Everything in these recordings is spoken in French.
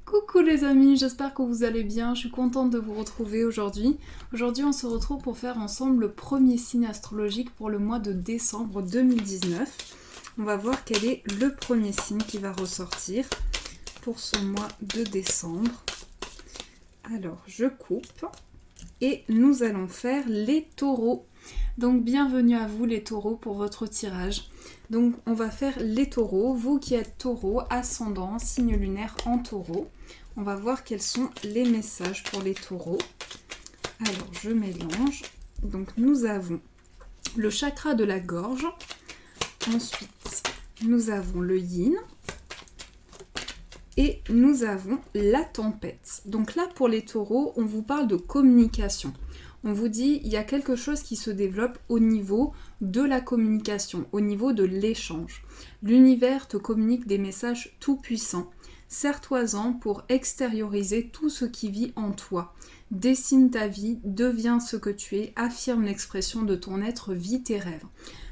Coucou les amis, j'espère que vous allez bien, je suis contente de vous retrouver aujourd'hui. Aujourd'hui on se retrouve pour faire ensemble le premier signe astrologique pour le mois de décembre 2019. On va voir quel est le premier signe qui va ressortir pour ce mois de décembre. Alors je coupe et nous allons faire les taureaux. Donc bienvenue à vous les taureaux pour votre tirage. Donc on va faire les taureaux, vous qui êtes taureau, ascendant, signe lunaire en taureau. On va voir quels sont les messages pour les taureaux. Alors je mélange. Donc nous avons le chakra de la gorge. Ensuite nous avons le yin. Et nous avons la tempête. Donc là pour les taureaux, on vous parle de communication. On vous dit il y a quelque chose qui se développe au niveau de la communication, au niveau de l'échange. L'univers te communique des messages tout puissants. Serre-toi-en pour extérioriser tout ce qui vit en toi. Dessine ta vie, deviens ce que tu es, affirme l'expression de ton être, vis tes rêves.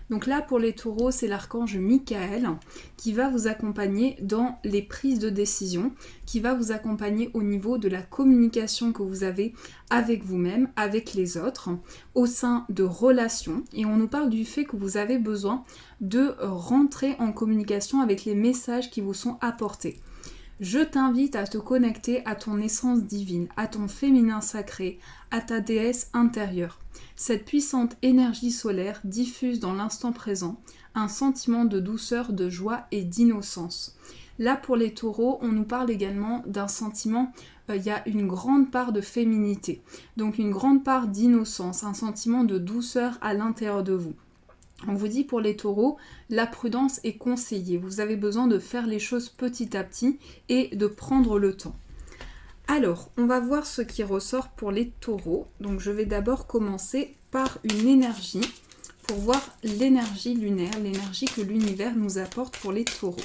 Donc là pour les taureaux, c'est l'archange Michael qui va vous accompagner dans les prises de décision, qui va vous accompagner au niveau de la communication que vous avez avec vous-même, avec les autres, au sein de relations. Et on nous parle du fait que vous avez besoin de rentrer en communication avec les messages qui vous sont apportés. Je t'invite à te connecter à ton essence divine, à ton féminin sacré, à ta déesse intérieure. Cette puissante énergie solaire diffuse dans l'instant présent un sentiment de douceur, de joie et d'innocence. Là pour les taureaux, on nous parle également d'un sentiment, il y a une grande part de féminité, donc une grande part d'innocence, un sentiment de douceur à l'intérieur de vous. On vous dit pour les taureaux, la prudence est conseillée. Vous avez besoin de faire les choses petit à petit et de prendre le temps. Alors, on va voir ce qui ressort pour les taureaux. Donc, je vais d'abord commencer par une énergie pour voir l'énergie lunaire, l'énergie que l'univers nous apporte pour les taureaux.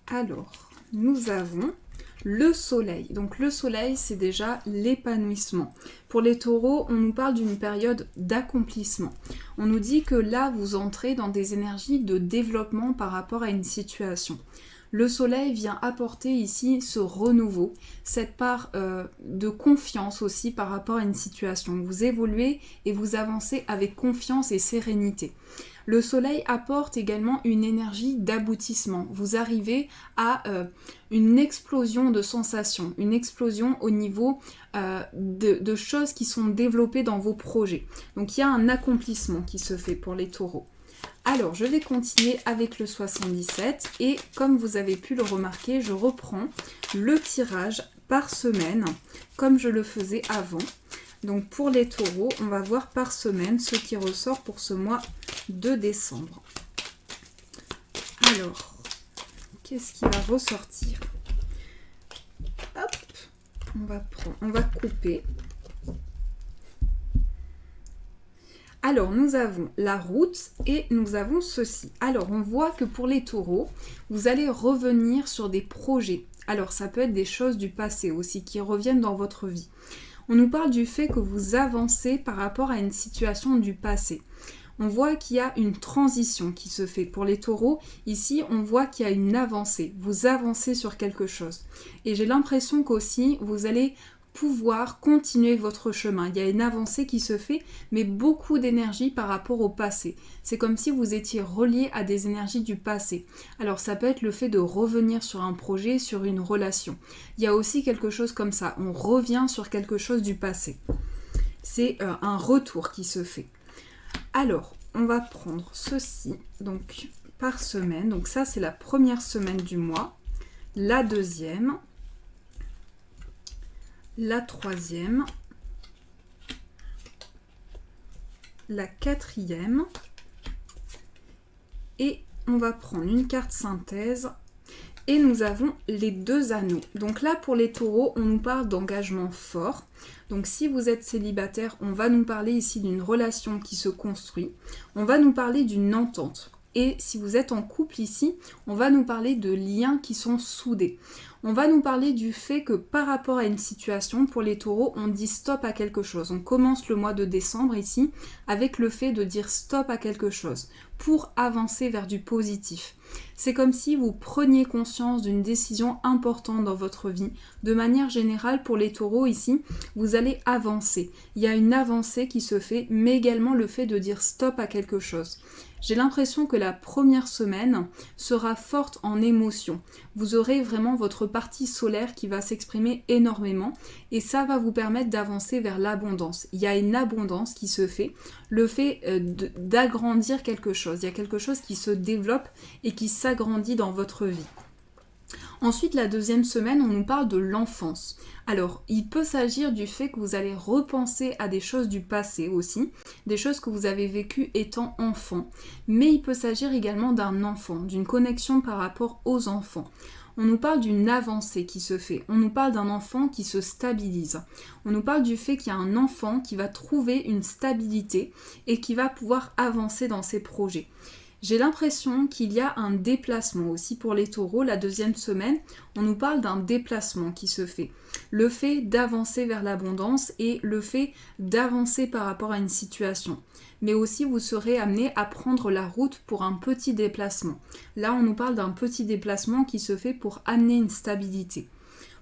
Alors, nous avons le soleil. Donc le soleil, c'est déjà l'épanouissement. Pour les taureaux, on nous parle d'une période d'accomplissement. On nous dit que là, vous entrez dans des énergies de développement par rapport à une situation. Le soleil vient apporter ici ce renouveau, cette part de confiance aussi par rapport à une situation. Vous évoluez et vous avancez avec confiance et sérénité. Le soleil apporte également une énergie d'aboutissement. Vous arrivez à une explosion de sensations, une explosion au niveau de choses qui sont développées dans vos projets. Donc il y a un accomplissement qui se fait pour les taureaux. Alors, je vais continuer avec le 77 et comme vous avez pu le remarquer, je reprends le tirage par semaine comme je le faisais avant. Donc pour les taureaux, on va voir par semaine ce qui ressort pour ce mois de décembre. Alors, qu'est-ce qui va ressortir? Hop, on va couper. Alors, nous avons la route et nous avons ceci. Alors, on voit que pour les taureaux, vous allez revenir sur des projets. Alors, ça peut être des choses du passé aussi qui reviennent dans votre vie. On nous parle du fait que vous avancez par rapport à une situation du passé. On voit qu'il y a une transition qui se fait. Pour les taureaux, ici, on voit qu'il y a une avancée. Vous avancez sur quelque chose. Et j'ai l'impression qu'aussi, vous allez pouvoir continuer votre chemin. Il y a une avancée qui se fait, mais beaucoup d'énergie par rapport au passé. C'est comme si vous étiez relié à des énergies du passé. Alors ça peut être le fait de revenir sur un projet, sur une relation. Il y a aussi quelque chose comme ça. On revient sur quelque chose du passé. C'est un retour qui se fait. Alors, on va prendre ceci, donc par semaine. Donc ça, c'est la première semaine du mois. La deuxième. La troisième, la quatrième, et on va prendre une carte synthèse, et nous avons les deux anneaux. Donc là, pour les taureaux, on nous parle d'engagement fort. Donc si vous êtes célibataire, on va nous parler ici d'une relation qui se construit. On va nous parler d'une entente. Et si vous êtes en couple ici, on va nous parler de liens qui sont soudés. On va nous parler du fait que par rapport à une situation, pour les taureaux, on dit stop à quelque chose. On commence le mois de décembre ici avec le fait de dire stop à quelque chose pour avancer vers du positif. C'est comme si vous preniez conscience d'une décision importante dans votre vie. De manière générale, pour les taureaux ici, vous allez avancer. Il y a une avancée qui se fait, mais également le fait de dire stop à quelque chose. J'ai l'impression que la première semaine sera forte en émotions. Vous aurez vraiment votre partie solaire qui va s'exprimer énormément et ça va vous permettre d'avancer vers l'abondance. Il y a une abondance qui se fait, le fait d'agrandir quelque chose. Il y a quelque chose qui se développe et qui s'agrandit dans votre vie. Ensuite, la deuxième semaine, on nous parle de l'enfance. Alors, il peut s'agir du fait que vous allez repenser à des choses du passé aussi, des choses que vous avez vécues étant enfant, mais il peut s'agir également d'un enfant, d'une connexion par rapport aux enfants. On nous parle d'une avancée qui se fait, on nous parle d'un enfant qui se stabilise, on nous parle du fait qu'il y a un enfant qui va trouver une stabilité et qui va pouvoir avancer dans ses projets. J'ai l'impression qu'il y a un déplacement aussi pour les taureaux. La deuxième semaine, on nous parle d'un déplacement qui se fait. Le fait d'avancer vers l'abondance et le fait d'avancer par rapport à une situation. Mais aussi, vous serez amené à prendre la route pour un petit déplacement. Là, on nous parle d'un petit déplacement qui se fait pour amener une stabilité.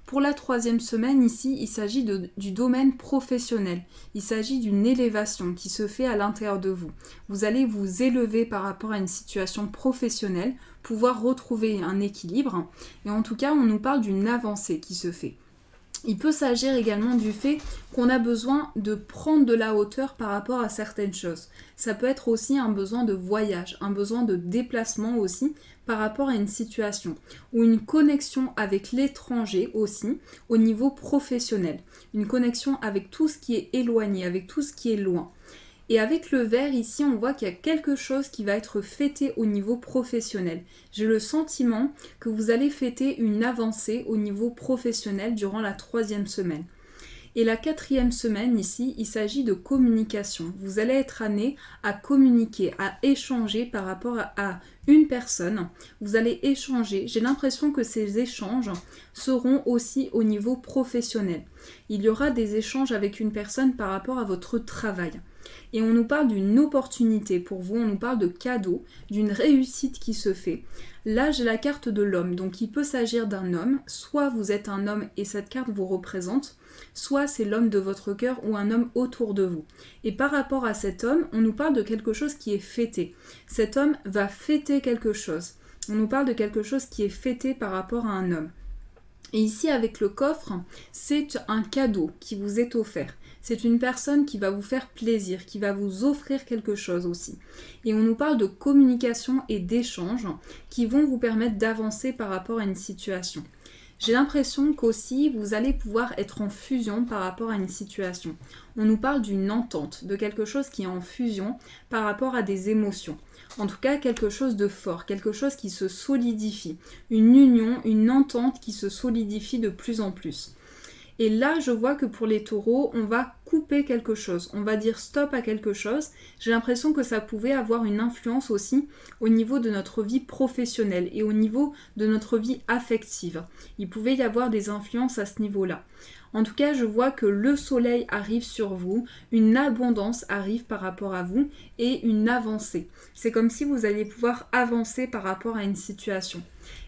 Pour la troisième semaine, ici, il s'agit du domaine professionnel. Il s'agit d'une élévation qui se fait à l'intérieur de vous. Vous allez vous élever par rapport à une situation professionnelle, pouvoir retrouver un équilibre. Et en tout cas, on nous parle d'une avancée qui se fait. Il peut s'agir également du fait qu'on a besoin de prendre de la hauteur par rapport à certaines choses. Ça peut être aussi un besoin de voyage, un besoin de déplacement aussi par rapport à une situation ou une connexion avec l'étranger aussi au niveau professionnel. Une connexion avec tout ce qui est éloigné, avec tout ce qui est loin. Et avec le vert, ici, on voit qu'il y a quelque chose qui va être fêté au niveau professionnel. J'ai le sentiment que vous allez fêter une avancée au niveau professionnel durant la troisième semaine. Et la quatrième semaine, ici, il s'agit de communication. Vous allez être amené à communiquer, à échanger par rapport à une personne. Vous allez échanger. J'ai l'impression que ces échanges seront aussi au niveau professionnel. Il y aura des échanges avec une personne par rapport à votre travail. Et on nous parle d'une opportunité pour vous, on nous parle de cadeau, d'une réussite qui se fait. Là, j'ai la carte de l'homme, donc il peut s'agir d'un homme, soit vous êtes un homme et cette carte vous représente, soit c'est l'homme de votre cœur ou un homme autour de vous. Et par rapport à cet homme, on nous parle de quelque chose qui est fêté. Cet homme va fêter quelque chose. On nous parle de quelque chose qui est fêté par rapport à un homme. Et ici, avec le coffre, c'est un cadeau qui vous est offert. C'est une personne qui va vous faire plaisir, qui va vous offrir quelque chose aussi. Et on nous parle de communication et d'échange qui vont vous permettre d'avancer par rapport à une situation. J'ai l'impression qu'aussi vous allez pouvoir être en fusion par rapport à une situation. On nous parle d'une entente, de quelque chose qui est en fusion par rapport à des émotions. En tout cas, quelque chose de fort, quelque chose qui se solidifie. Une union, une entente qui se solidifie de plus en plus. Et là, je vois que pour les taureaux, on va couper quelque chose. On va dire stop à quelque chose. J'ai l'impression que ça pouvait avoir une influence aussi au niveau de notre vie professionnelle et au niveau de notre vie affective. Il pouvait y avoir des influences à ce niveau-là. En tout cas, je vois que le soleil arrive sur vous, une abondance arrive par rapport à vous et une avancée. C'est comme si vous alliez pouvoir avancer par rapport à une situation.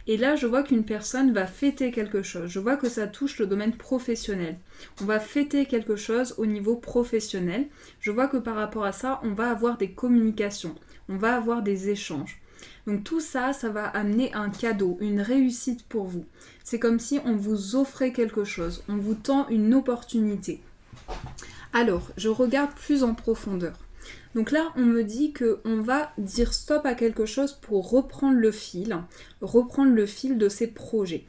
Et là, je vois qu'une personne va fêter quelque chose. Je vois que ça touche le domaine professionnel. On va fêter quelque chose au niveau professionnel. Je vois que par rapport à ça, on va avoir des communications. On va avoir des échanges. Donc tout ça, ça va amener un cadeau, une réussite pour vous. C'est comme si on vous offrait quelque chose. On vous tend une opportunité. Alors, je regarde plus en profondeur. Donc là, on me dit qu'on va dire stop à quelque chose pour reprendre le fil de ces projets.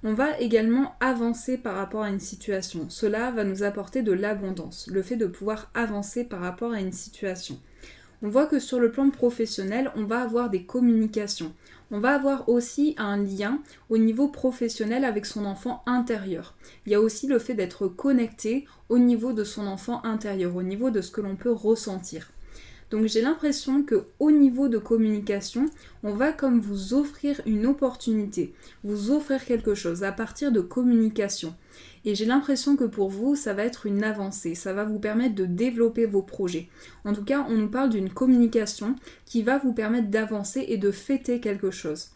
On va également avancer par rapport à une situation. Cela va nous apporter de l'abondance, le fait de pouvoir avancer par rapport à une situation. On voit que sur le plan professionnel, on va avoir des communications. On va avoir aussi un lien au niveau professionnel avec son enfant intérieur. Il y a aussi le fait d'être connecté au niveau de son enfant intérieur, au niveau de ce que l'on peut ressentir. Donc j'ai l'impression qu'au niveau de communication, on va comme vous offrir une opportunité, vous offrir quelque chose à partir de communication. Et j'ai l'impression que pour vous, ça va être une avancée, ça va vous permettre de développer vos projets. En tout cas, on nous parle d'une communication qui va vous permettre d'avancer et de fêter quelque chose.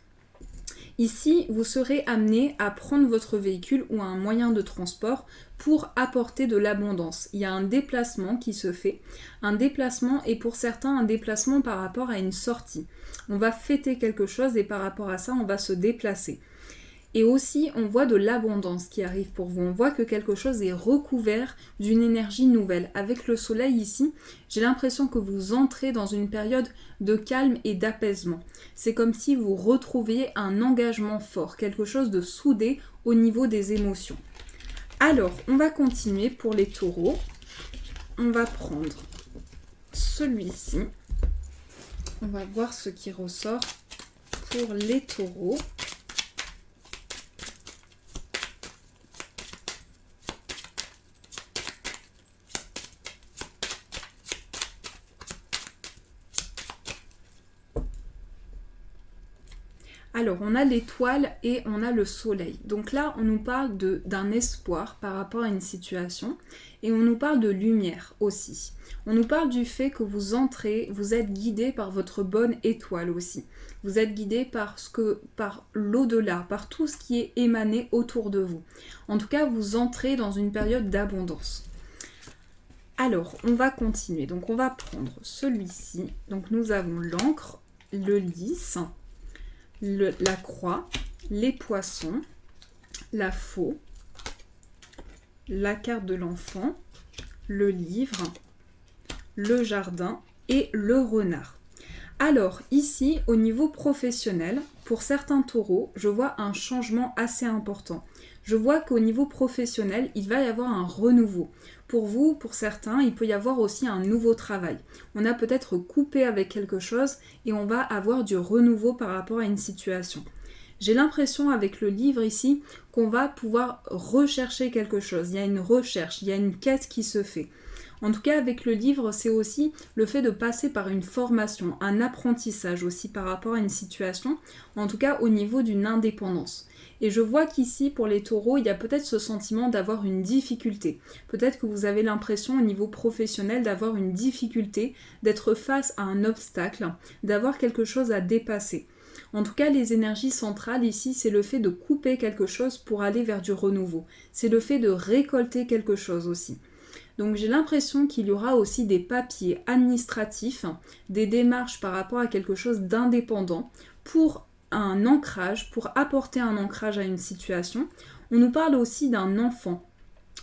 Ici, vous serez amené à prendre votre véhicule ou un moyen de transport pour apporter de l'abondance. Il y a un déplacement qui se fait. Un déplacement et pour certains, un déplacement par rapport à une sortie. On va fêter quelque chose et par rapport à ça, on va se déplacer. Et aussi, on voit de l'abondance qui arrive pour vous. On voit que quelque chose est recouvert d'une énergie nouvelle. Avec le soleil ici, j'ai l'impression que vous entrez dans une période de calme et d'apaisement. C'est comme si vous retrouviez un engagement fort, quelque chose de soudé au niveau des émotions. Alors, on va continuer pour les taureaux. On va prendre celui-ci. On va voir ce qui ressort pour les taureaux. Alors, on a l'étoile et on a le soleil. Donc là, on nous parle d'un espoir par rapport à une situation et on nous parle de lumière aussi. On nous parle du fait que vous entrez, vous êtes guidé par votre bonne étoile aussi. Vous êtes guidé par l'au-delà, par tout ce qui est émané autour de vous. En tout cas, vous entrez dans une période d'abondance. Alors, on va continuer. Donc, on va prendre celui-ci. Donc, nous avons l'encre, le lys, la croix, les poissons, la faux, la carte de l'enfant, le livre, le jardin et le renard. Alors ici, au niveau professionnel, pour certains taureaux, je vois un changement assez important. Je vois qu'au niveau professionnel, il va y avoir un renouveau. Pour vous, pour certains, il peut y avoir aussi un nouveau travail. On a peut-être coupé avec quelque chose et on va avoir du renouveau par rapport à une situation. J'ai l'impression avec le livre ici qu'on va pouvoir rechercher quelque chose. Il y a une recherche, il y a une quête qui se fait. En tout cas, avec le livre, c'est aussi le fait de passer par une formation, un apprentissage aussi par rapport à une situation, en tout cas au niveau d'une indépendance. Et je vois qu'ici, pour les taureaux, il y a peut-être ce sentiment d'avoir une difficulté. Peut-être que vous avez l'impression au niveau professionnel d'avoir une difficulté, d'être face à un obstacle, d'avoir quelque chose à dépasser. En tout cas, les énergies centrales ici, c'est le fait de couper quelque chose pour aller vers du renouveau. C'est le fait de récolter quelque chose aussi. Donc j'ai l'impression qu'il y aura aussi des papiers administratifs, des démarches par rapport à quelque chose d'indépendant pour un ancrage, pour apporter un ancrage à une situation. On nous parle aussi d'un enfant.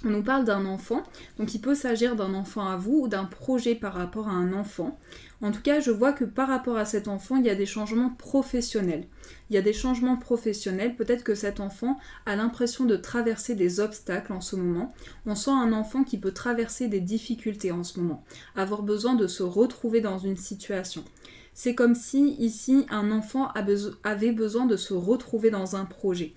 On nous parle d'un enfant, donc il peut s'agir d'un enfant à vous ou d'un projet par rapport à un enfant. En tout cas, je vois que par rapport à cet enfant, il y a des changements professionnels. Il y a des changements professionnels, peut-être que cet enfant a l'impression de traverser des obstacles en ce moment. On sent un enfant qui peut traverser des difficultés en ce moment, avoir besoin de se retrouver dans une situation. C'est comme si ici, un enfant avait besoin de se retrouver dans un projet.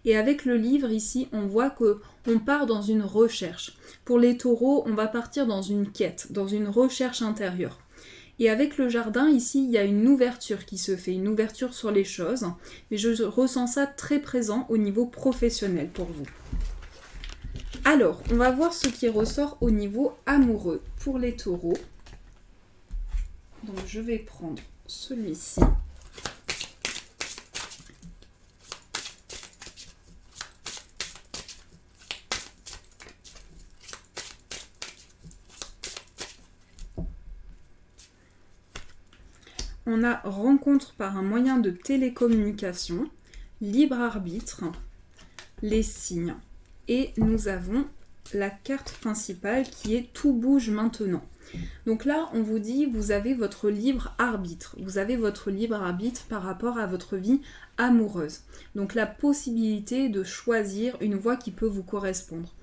Et avec le livre ici, on voit qu'on part dans une recherche. Pour les taureaux, on va partir dans une quête, dans une recherche intérieure. Et avec le jardin, ici, il y a une ouverture qui se fait, une ouverture sur les choses. Mais je ressens ça très présent au niveau professionnel pour vous. Alors, on va voir ce qui ressort au niveau amoureux pour les taureaux. Donc, je vais prendre celui-ci. On a rencontre par un moyen de télécommunication, libre arbitre, les signes. Et nous avons la carte principale qui est tout bouge maintenant. Donc là, on vous dit, vous avez votre libre arbitre. Vous avez votre libre arbitre par rapport à votre vie amoureuse. Donc la possibilité de choisir une voie qui peut vous correspondre.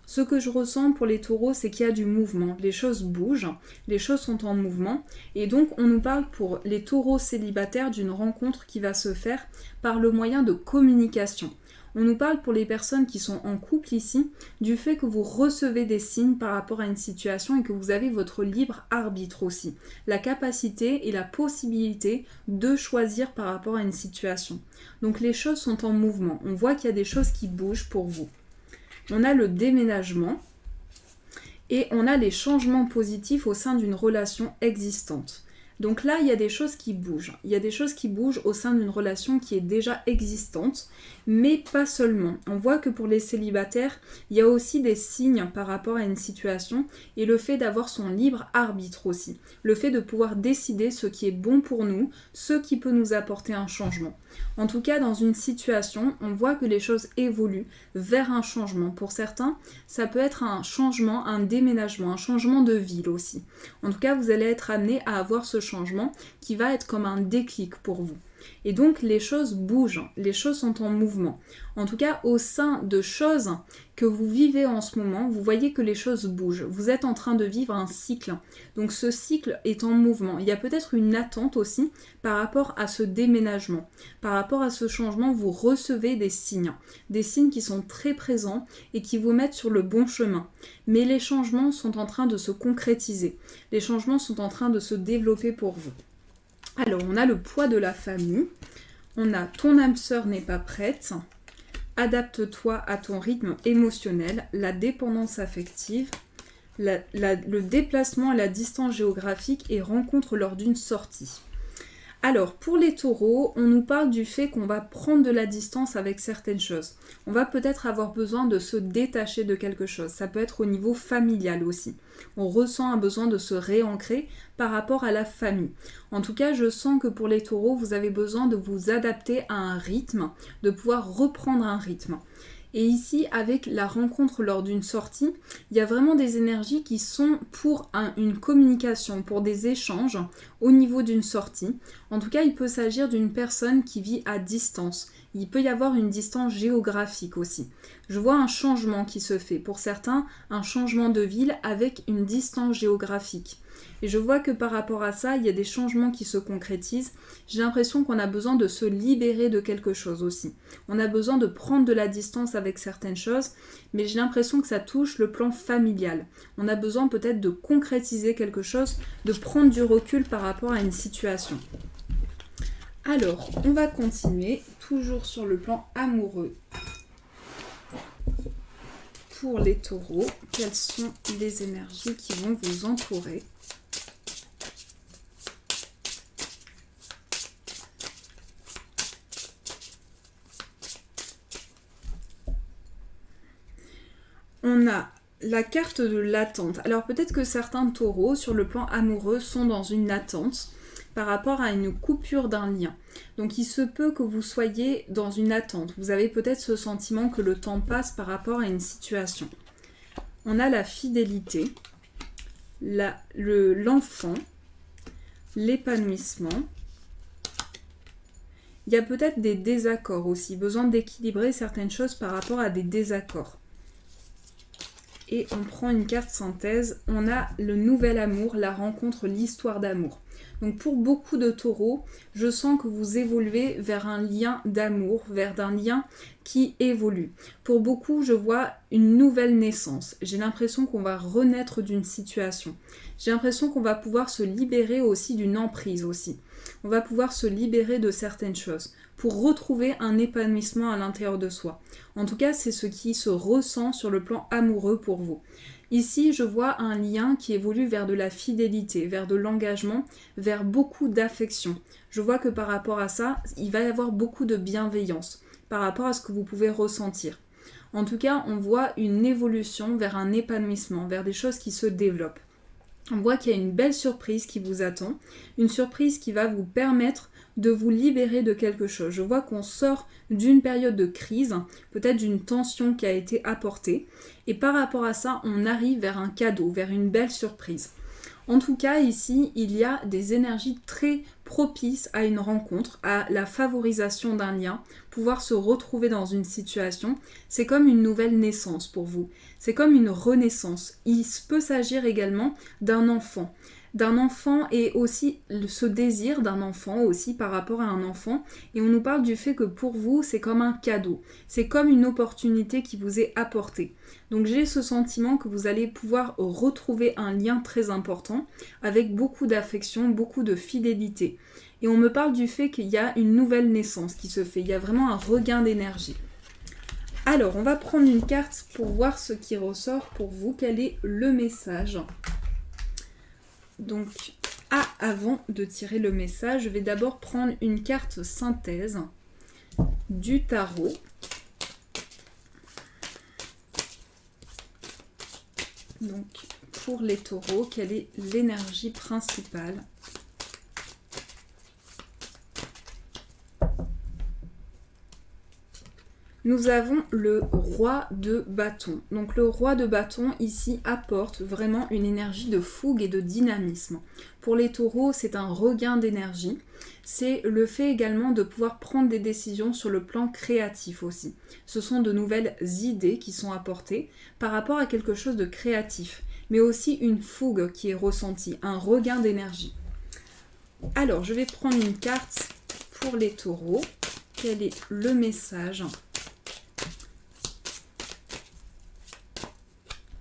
Ce que je ressens pour les taureaux, c'est qu'il y a du mouvement. Les choses bougent, les choses sont en mouvement. Et donc, on nous parle pour les taureaux célibataires d'une rencontre qui va se faire par le moyen de communication. On nous parle pour les personnes qui sont en couple ici, du fait que vous recevez des signes par rapport à une situation et que vous avez votre libre arbitre aussi. La capacité et la possibilité de choisir par rapport à une situation. Donc les choses sont en mouvement. On voit qu'il y a des choses qui bougent pour vous. On a le déménagement et on a les changements positifs au sein d'une relation existante. Donc là, il y a des choses qui bougent. Il y a des choses qui bougent au sein d'une relation qui est déjà existante, mais pas seulement. On voit que pour les célibataires, il y a aussi des signes par rapport à une situation et le fait d'avoir son libre arbitre aussi. Le fait de pouvoir décider ce qui est bon pour nous, ce qui peut nous apporter un changement. En tout cas, dans une situation, on voit que les choses évoluent vers un changement. Pour certains, ça peut être un changement, un déménagement, un changement de ville aussi. En tout cas, vous allez être amené à avoir ce changement qui va être comme un déclic pour vous. Et donc les choses bougent, les choses sont en mouvement. En tout cas, au sein de choses que vous vivez en ce moment, vous voyez que les choses bougent. Vous êtes en train de vivre un cycle. Donc ce cycle est en mouvement. Il y a peut-être une attente aussi par rapport à ce déménagement. Par rapport à ce changement, vous recevez des signes qui sont très présents et qui vous mettent sur le bon chemin. Mais les changements sont en train de se concrétiser. Les changements sont en train de se développer pour vous. Alors, on a le poids de la famille, on a ton âme sœur n'est pas prête, adapte-toi à ton rythme émotionnel, la dépendance affective, le déplacement à la distance géographique et rencontre lors d'une sortie. Alors, pour les taureaux, on nous parle du fait qu'on va prendre de la distance avec certaines choses. On va peut-être avoir besoin de se détacher de quelque chose. Ça peut être au niveau familial aussi. On ressent un besoin de se réancrer par rapport à la famille. En tout cas, je sens que pour les taureaux, vous avez besoin de vous adapter à un rythme, de pouvoir reprendre un rythme. Et ici, avec la rencontre lors d'une sortie, il y a vraiment des énergies qui sont pour une communication, pour des échanges au niveau d'une sortie. En tout cas, il peut s'agir d'une personne qui vit à distance. Il peut y avoir une distance géographique aussi. Je vois un changement qui se fait. Pour certains, un changement de ville avec une distance géographique. Et je vois que par rapport à ça, il y a des changements qui se concrétisent. J'ai l'impression qu'on a besoin de se libérer de quelque chose aussi. On a besoin de prendre de la distance avec certaines choses, mais j'ai l'impression que ça touche le plan familial. On a besoin peut-être de concrétiser quelque chose, de prendre du recul par rapport à une situation. Alors, on va continuer, toujours sur le plan amoureux. Pour les taureaux, quelles sont les énergies qui vont vous entourer ? On a la carte de l'attente. Alors peut-être que certains taureaux, sur le plan amoureux, sont dans une attente par rapport à une coupure d'un lien. Donc il se peut que vous soyez dans une attente. Vous avez peut-être ce sentiment que le temps passe par rapport à une situation. On a la fidélité, l'enfant, l'épanouissement. Il y a peut-être des désaccords aussi, besoin d'équilibrer certaines choses par rapport à des désaccords. Et on prend une carte synthèse, on a le nouvel amour, la rencontre, l'histoire d'amour. Donc pour beaucoup de taureaux, je sens que vous évoluez vers un lien d'amour, vers un lien qui évolue. Pour beaucoup, je vois une nouvelle naissance. J'ai l'impression qu'on va renaître d'une situation. J'ai l'impression qu'on va pouvoir se libérer aussi d'une emprise aussi. On va pouvoir se libérer de certaines choses pour retrouver un épanouissement à l'intérieur de soi. En tout cas, c'est ce qui se ressent sur le plan amoureux pour vous. Ici, je vois un lien qui évolue vers de la fidélité, vers de l'engagement, vers beaucoup d'affection. Je vois que par rapport à ça, il va y avoir beaucoup de bienveillance par rapport à ce que vous pouvez ressentir. En tout cas, on voit une évolution vers un épanouissement, vers des choses qui se développent. On voit qu'il y a une belle surprise qui vous attend, une surprise qui va vous permettre de vous libérer de quelque chose. Je vois qu'on sort d'une période de crise, peut-être d'une tension qui a été apportée, et par rapport à ça, on arrive vers un cadeau, vers une belle surprise. En tout cas, ici, il y a des énergies très propices à une rencontre, à la favorisation d'un lien, pouvoir se retrouver dans une situation. C'est comme une nouvelle naissance pour vous. C'est comme une renaissance. Il peut s'agir également d'un enfant. d'un enfant et aussi ce désir d'un enfant aussi par rapport à un enfant. Et on nous parle du fait que pour vous, c'est comme un cadeau. C'est comme une opportunité qui vous est apportée. Donc j'ai ce sentiment que vous allez pouvoir retrouver un lien très important avec beaucoup d'affection, beaucoup de fidélité. Et on me parle du fait qu'il y a une nouvelle naissance qui se fait. Il y a vraiment un regain d'énergie. Alors, on va prendre une carte pour voir ce qui ressort pour vous. Quel est le message ? Donc, avant de tirer le message, je vais d'abord prendre une carte synthèse du tarot. Donc, pour les taureaux, quelle est l'énergie principale ? Nous avons le roi de bâton. Donc le roi de bâton ici apporte vraiment une énergie de fougue et de dynamisme. Pour les taureaux, c'est un regain d'énergie. C'est le fait également de pouvoir prendre des décisions sur le plan créatif aussi. Ce sont de nouvelles idées qui sont apportées par rapport à quelque chose de créatif, mais aussi une fougue qui est ressentie, un regain d'énergie. Alors, je vais prendre une carte pour les taureaux. Quel est le message ?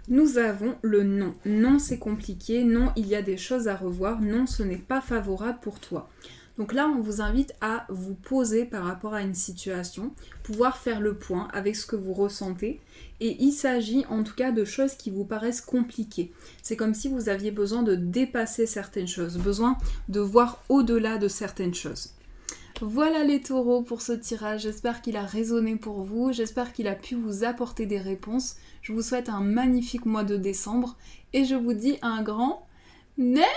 Nous avons le non. Non, c'est compliqué. Non, il y a des choses à revoir. Non, ce n'est pas favorable pour toi. Donc là, on vous invite à vous poser par rapport à une situation, pouvoir faire le point avec ce que vous ressentez. Et il s'agit en tout cas de choses qui vous paraissent compliquées. C'est comme si vous aviez besoin de dépasser certaines choses, besoin de voir au-delà de certaines choses. Voilà les taureaux pour ce tirage, j'espère qu'il a résonné pour vous, j'espère qu'il a pu vous apporter des réponses. Je vous souhaite un magnifique mois de décembre et je vous dis un grand merci.